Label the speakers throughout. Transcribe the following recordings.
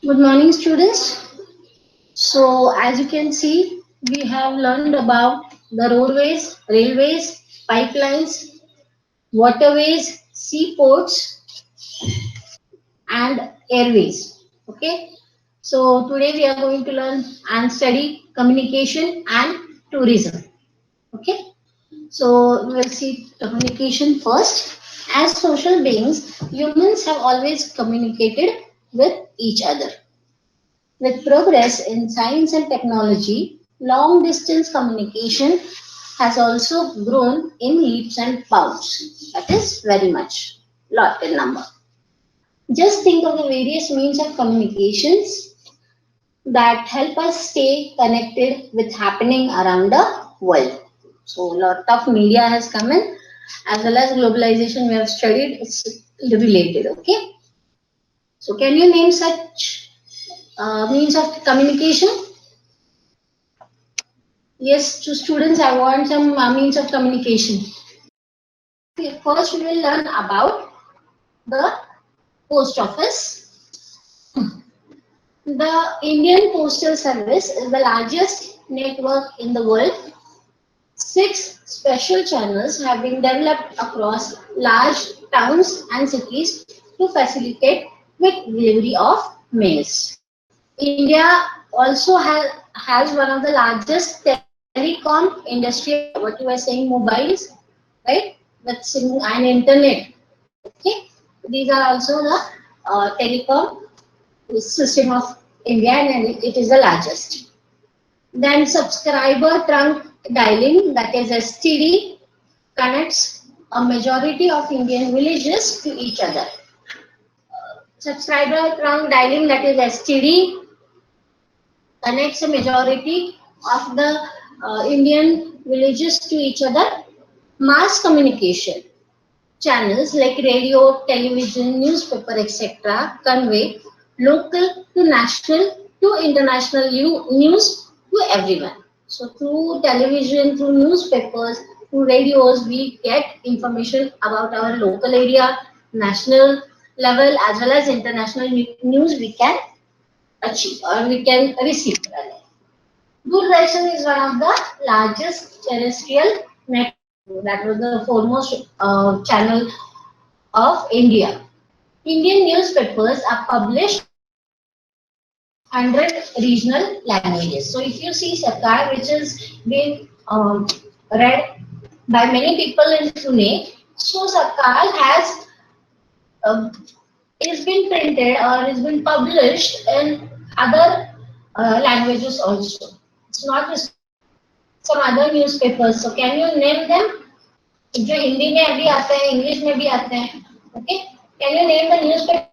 Speaker 1: Good morning, students. So, as you can see, we have learned about the roadways, railways, pipelines, waterways, seaports, and airways. Okay. So, today we are going to learn and study communication and tourism. Okay. So, we will see communication first. As social beings, humans have always communicated with each other. With progress in science and technology, long distance communication has also grown in leaps and bounds. That is very much, lot in number. Just think of the various means of communications that help us stay connected with happening around the world. So a lot of media has come in as well as globalization we have studied. It's related. Okay. So can you name such means of communication? Yes, to students, I want some means of communication. First, we will learn about the post office. The Indian Postal Service is the largest network in the world. Six special channels have been developed across large towns and cities to facilitate quick delivery of mails. India also has one of the largest telecom industry, what you were saying, mobiles, right? With and internet. Okay, these are also the telecom system of India, and it is the largest. Then subscriber trunk dialing, that is STD, connects a majority of Indian villages to each other. Subscriber trunk dialing, that is STD, connects a majority of the Indian villages to each other. Mass communication channels like radio, television, newspaper, etc. convey local to national to international news to everyone. So through television, through newspapers, through radios, we get information about our local area, national level, as well as international news we can achieve or we can receive. Doordarshan is one of the largest terrestrial networks. That was the foremost channel of India. Indian newspapers are published in 100 regional languages. So if you see Sarkar, which has been read by many people in Pune, so Sarkar has uh, is been printed or is been published in other languages also. It's not just some other newspapers. So can you name them? जो हिंदी में भी आते हैं, English में भी आते हैं. Okay, can you name the newspaper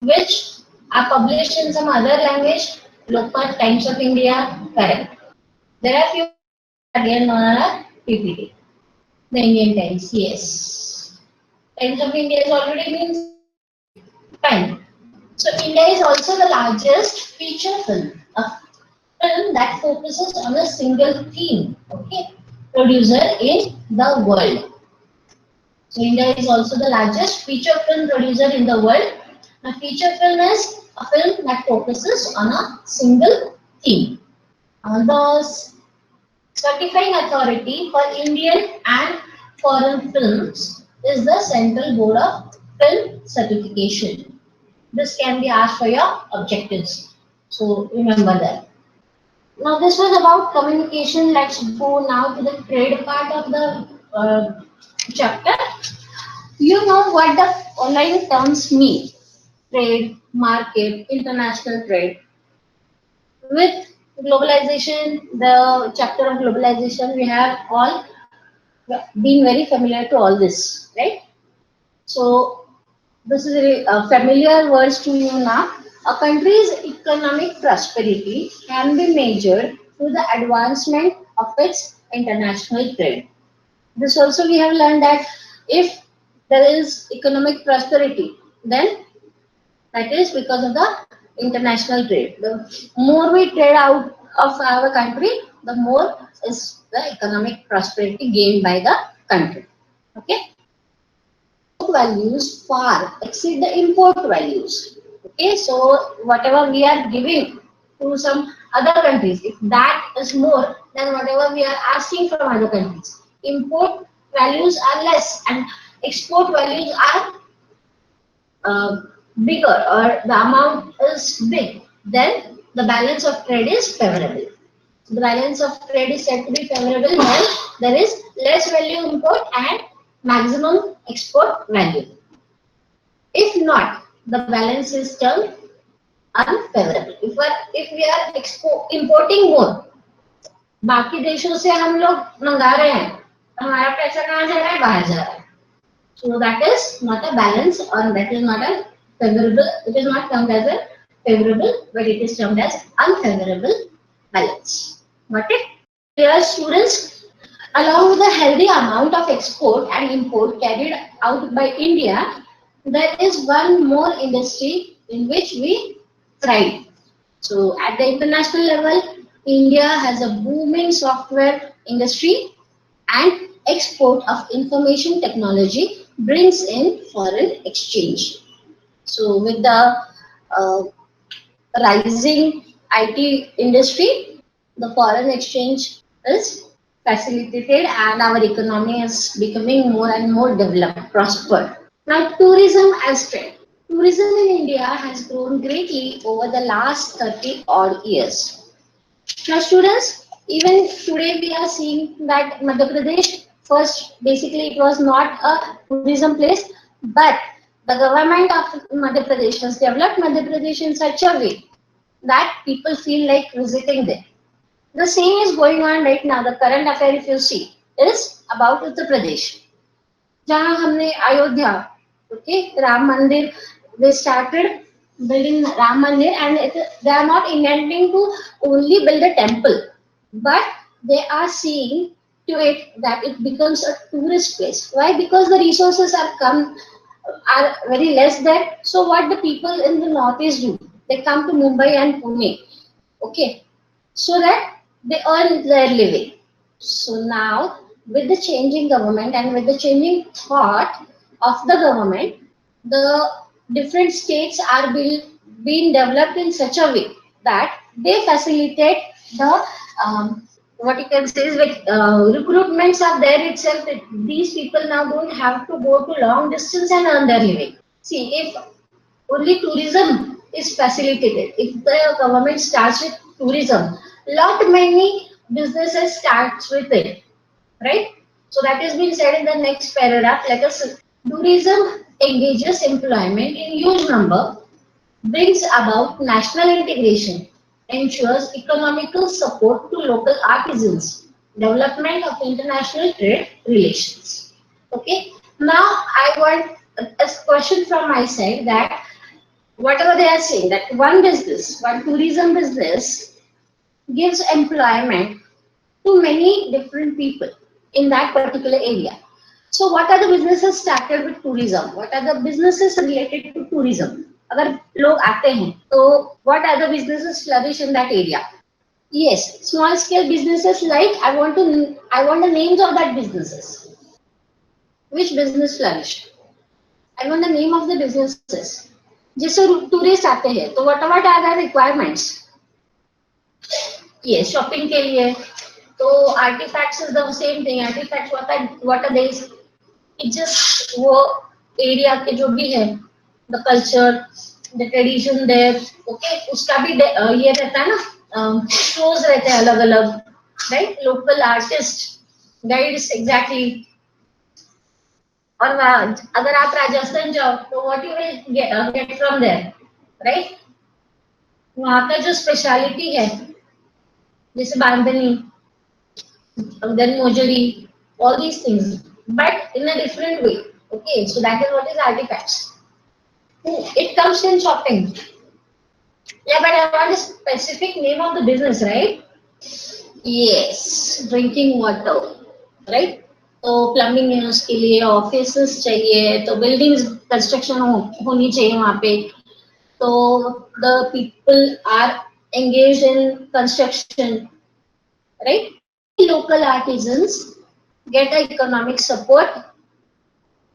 Speaker 1: which are published in some other language? Lokmat, Times of India, correct. There are few again known as PPT. The Indian Times, yes. Times of India has already been fine. So India is also the largest feature film, a film that focuses on a single theme. Okay, producer in the world. So India is also the largest feature film producer in the world. A feature film is a film that focuses on a single theme. The certifying authority for Indian and foreign films is the Central Board of Film Certification. This can be asked for your objectives. So remember that. Now this was about communication. Let's go now to the trade part of the chapter. You know what the following terms mean: trade, market, international trade. With globalization, the chapter of globalization, we have all been very familiar to all this, right? So this is familiar words to you now. A country's economic prosperity can be measured through the advancement of its international trade. This also we have learned that if there is economic prosperity, then that is because of the international trade. The more we trade out of our country, the more is the economic prosperity gained by the country. Okay. Values far exceed the import values. Okay, so whatever we are giving to some other countries, if that is more than whatever we are asking from other countries, import values are less and export values are uh, bigger, or the amount is big, then the balance of trade is favorable. The balance of trade is said to be favorable when there is less value import and maximum export value. If not, the balance is termed unfavorable. If we are importing more, बाकी देशों से हम लोग मंगा रहे हैं, हमारा पैसा कहाँ जा रहा है? बाहर जा रहा है. So that is not a balance, or that is not a favorable. It is not termed as a favorable, but it is termed as unfavorable balance. Got it? Dear students, along with a healthy amount of export and import carried out by India, there is one more industry in which we thrive. So at the international level, India has a booming software industry, and export of information technology brings in foreign exchange. So with the uh, rising IT industry, the foreign exchange is facilitated and our economy is becoming more and more developed, prospered. Now, tourism as trade. Tourism in India has grown greatly over the last 30 odd years. Now, students, even today we are seeing that Madhya Pradesh, first, basically, it was not a tourism place, but the government of Madhya Pradesh has developed Madhya Pradesh in such a way that people feel like visiting there. The same is going on right now. The current affair, if you see, is about Uttar Pradesh. जहाँ हमने Ayodhya, okay, Ram Mandir, they started building Ram Mandir, and they are not intending to only build a temple, but they are seeing to it that it becomes a tourist place. Why? Because the resources are very less there. So what the people in the northeast do? They come to Mumbai and Pune, okay, so that they earn their living. So now, with the changing government and with the changing thought of the government, the different states are being developed in such a way that they facilitate the what you can say is like recruitments are there itself. These people now don't have to go to long distance and earn their living. See, if only tourism is facilitated, if the government starts with tourism, lot many businesses starts with it, right? So that is being said in the next paragraph. Let us see. Tourism engages employment in huge number, brings about national integration, ensures economical support to local artisans, development of international trade relations. Okay. Now I want a question from my side, that whatever they are saying, that one tourism business gives employment to many different people in that particular area. So what are the businesses started with tourism? What are the businesses related to tourism? अगर लोग आते हैं, तो what are the businesses flourish in that area? Yes, small scale businesses, like I want the names of that businesses. Which business flourished? I want the name of the businesses. जैसे tourist आते हैं, तो what are the requirements? Yes, shopping के लिए. तो artifacts is the same thing. Artifacts what are they? It just वो area के जो भी है, the culture, the tradition there, okay, उसका भी ये रहता है ना, shows रहते हैं अलग अलग, right? Local artist, guides, exactly. और अगर आप राजस्थान जाओ, तो what you will get from there, right? वहाँ का जो स्पेशलिटी है, जैसे बांधनी, then mojari, all these things, but in a different way. Okay, so that is what is artifacts. It comes in shopping. Yeah, but I want a specific name of the business, right? Yes, drinking water, right? तो plumbing है, उसके लिए offices चाहिए, तो buildings construction होनी चाहिए वहाँ पे, तो the people are engaged in construction, right? Local artisans get economic support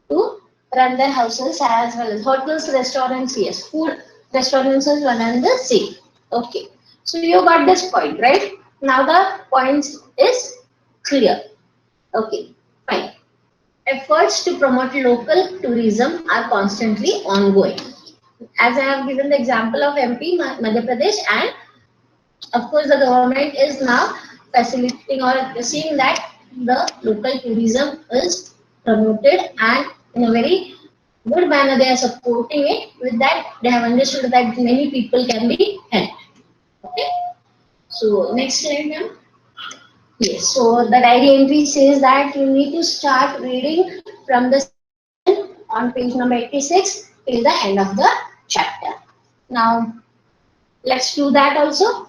Speaker 1: to run their houses, as well as hotels, restaurants, yes, Restaurants is one and the same. Okay. So you got this point, right? Now the point is clear. Okay. Fine. Efforts to promote local tourism are constantly ongoing. As I have given the example of MP, Madhya Pradesh, and of course the government is now facilitating or seeing that the local tourism is promoted, and in a very good manner they are supporting it. With that, they have understood that many people can be helped. Okay. So next slide, ma'am. Yes. So the diary entry says that you need to start reading from the on page number 86 till the end of the chapter. Now let's do that also.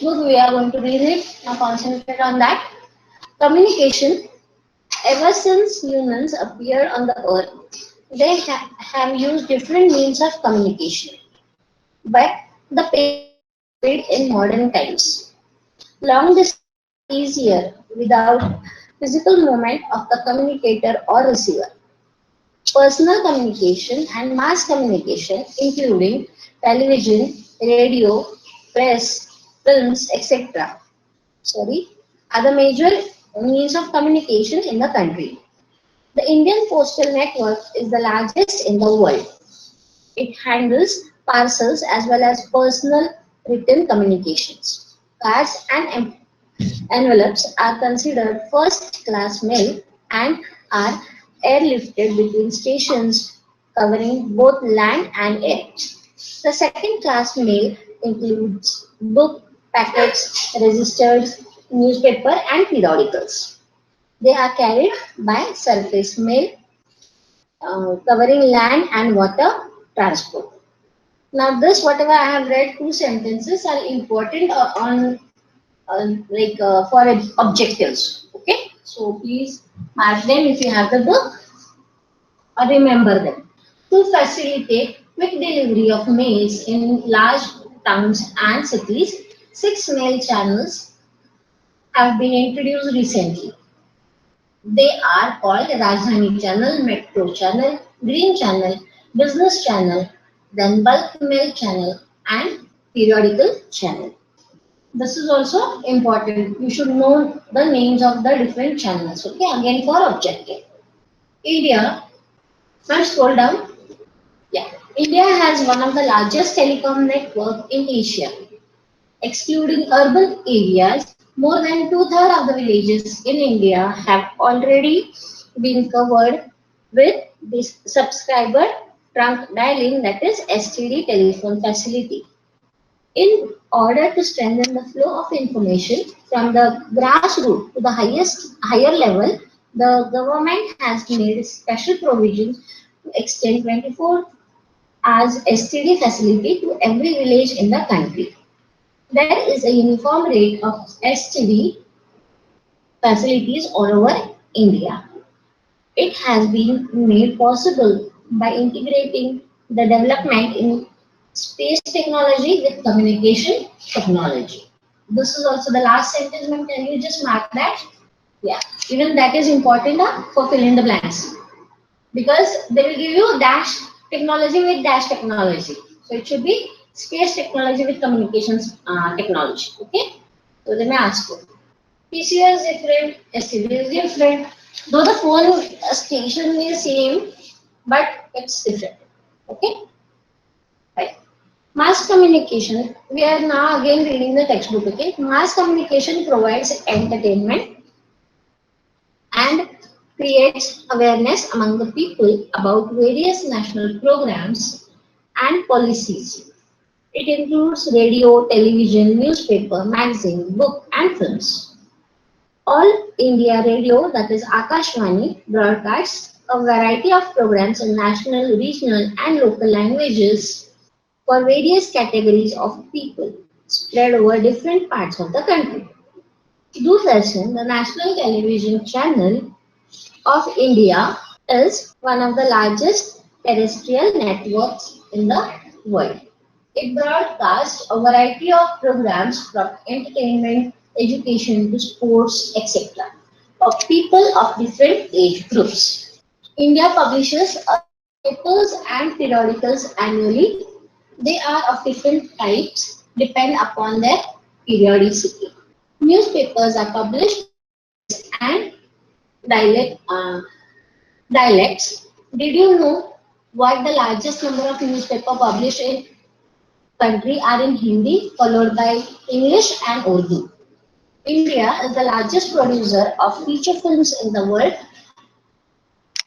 Speaker 1: Good, we are going to read it. Now concentrate on that. Communication. Ever since humans appeared on the earth, they have used different means of communication. But the pace varied in modern times. Long distance is easier without physical movement of the communicator or receiver. Personal communication and mass communication, including television, radio, press, films, etc., are the major means of communication in the country. The Indian postal network is the largest in the world. It handles parcels as well as personal written communications. Cards and envelopes are considered first class mail and are airlifted between stations covering both land and air. The second class mail includes book packets, registered newspaper and periodicals. They are carried by surface mail covering land and water transport. Now this whatever I have read, two sentences are important on for objectives. Okay, so please mark them if you have the book or remember them. To facilitate quick delivery of mails in large towns and cities, six mail channels have been introduced recently. They are called Rajdhani Channel, Metro Channel, Green Channel, Business Channel, then Bulk Mail Channel, and Periodical Channel. This is also important. You should know the names of the different channels. Okay, again for objective. India, first scroll down. Yeah, India has one of the largest telecom network in Asia. Excluding urban areas, more than two-thirds of the villages in India have already been covered with this subscriber trunk dialing, that is STD telephone facility. In order to strengthen the flow of information from the grassroots to the higher level, the government has made special provisions to extend 24 hours STD facility to every village in the country. There is a uniform rate of STD facilities all over India. It has been made possible by integrating the development in space technology with communication technology. This is also the last sentence, ma'am. Can you just mark that? Yeah, even that is important for fill in the blanks, because they will give you dash technology with dash technology. So it should be space technology with communications technology. Okay. So they may ask you. PCO is different, STD is different. Though the phone station is same, but it's different. Okay. Right. Mass communication. We are now again reading the textbook. Okay. Mass communication provides entertainment and creates awareness among the people about various national programs and policies. It includes radio, television, newspaper, magazine, book, and films. All India Radio, that is Akashvani, broadcasts a variety of programs in national, regional, and local languages for various categories of people spread over different parts of the country. Doordarshan, the national television channel of India, is one of the largest terrestrial networks in the world. It broadcasts a variety of programs from entertainment, education to sports, etc. for people of different age groups. India publishes papers and periodicals annually. They are of different types, depend upon their periodicity. Newspapers are published in languages and dialect, dialects. Did you know what the largest number of newspapers published in country are in Hindi, followed by English and Urdu? India is the largest producer of feature films in the world.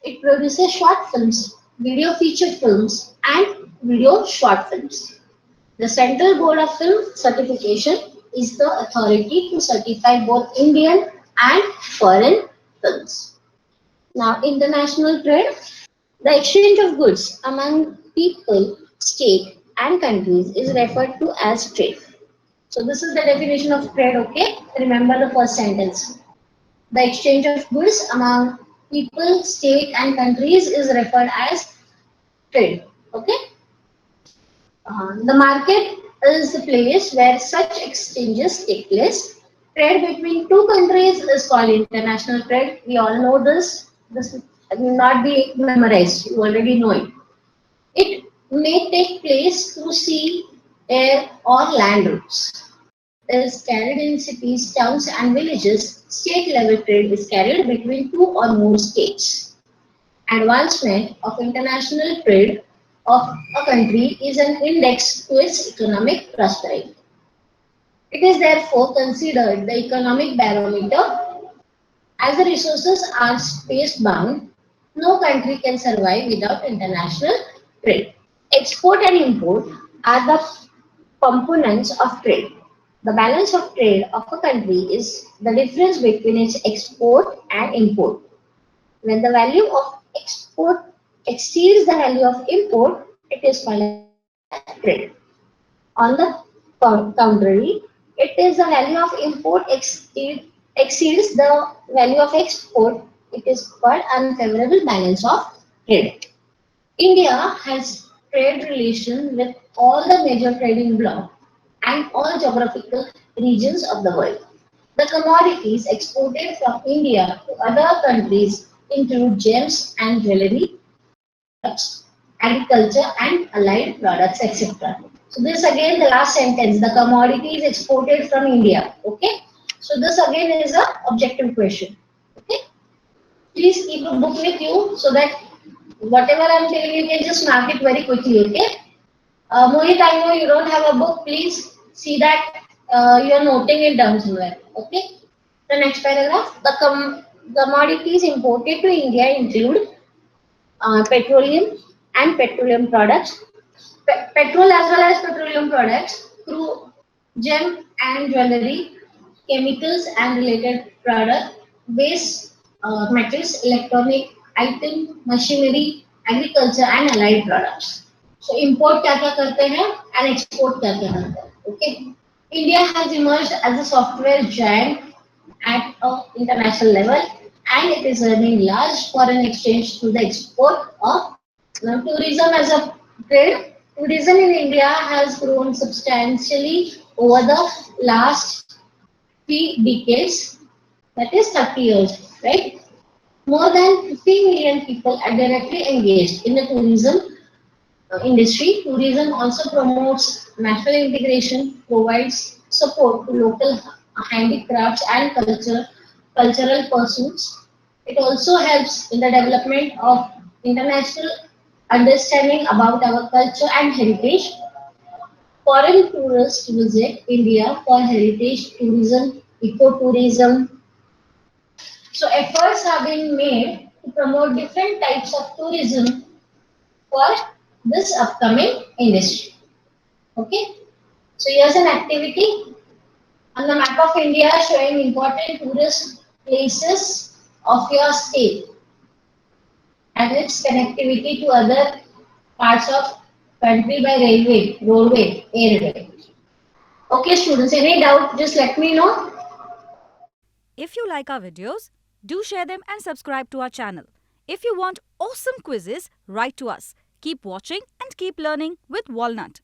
Speaker 1: It produces short films, video feature films, and video short films. The Central Board of Film Certification is the authority to certify both Indian and foreign films. Now, international trade. The exchange of goods among people, state, and countries is referred to as trade. So, this is the definition of trade, okay? Remember the first sentence. The exchange of goods among people, state, and countries is referred as trade, okay? The market is the place where such exchanges take place. Trade between two countries is called international trade. We all know this. This will not be memorized. You already know it. It may take place through sea, air, or land routes. Is carried in cities, towns, and villages. State level trade is carried between two or more states. Advancement of international trade of a country is an index to its economic prosperity. It is therefore considered the economic barometer. As the resources are space bound, no country can survive without international trade. Export and import are the components of trade. The balance of trade of a country is the difference between its export and import. When the value of export exceeds the value of import, it is called as trade. On the contrary, it is the value of import exceeds the value of export, it is called unfavorable balance of trade. India has trade relations with all the major trading blocs and all geographical regions of the world. The commodities exported from India to other countries include gems and jewelry, products, agriculture and allied products, etc. So this again the last sentence, the commodities exported from India. Okay. So this again is a objective question. Okay. Please keep a book with you so that whatever I'm telling you can just mark it very quickly. Okay. Mohit, I know you don't have a book. Please see that you are noting it down somewhere. Okay. The next paragraph. The commodities imported to India include petroleum and petroleum products, petrol as well as petroleum products, through gem and jewelry, chemicals and related product, base metals, electronic item, machinery, agriculture and allied products. So import क्या क्या करते हैं and export क्या क्या करते हैं. Okay. India has emerged as a software giant at an international level and it is earning large foreign exchange through the export of now, tourism as a trade. Tourism in India has grown substantially over the last 3 decades, that is 30 years, right? More than 50 million people are directly engaged in the tourism industry. Tourism also promotes national integration, provides support to local handicrafts and cultural pursuits. It also helps in the development of international understanding about our culture and heritage. Foreign tourists visit India for heritage tourism, ecotourism. So efforts are being made to promote different types of tourism for this upcoming industry. Okay. So here's an activity on the map of India showing important tourist places of your state and its connectivity to other parts of country by railway, roadway, airway. Okay, students, any doubt, just let me know.
Speaker 2: If you like our videos, do share them and subscribe to our channel. If you want awesome quizzes, write to us. Keep watching and keep learning with Walnut.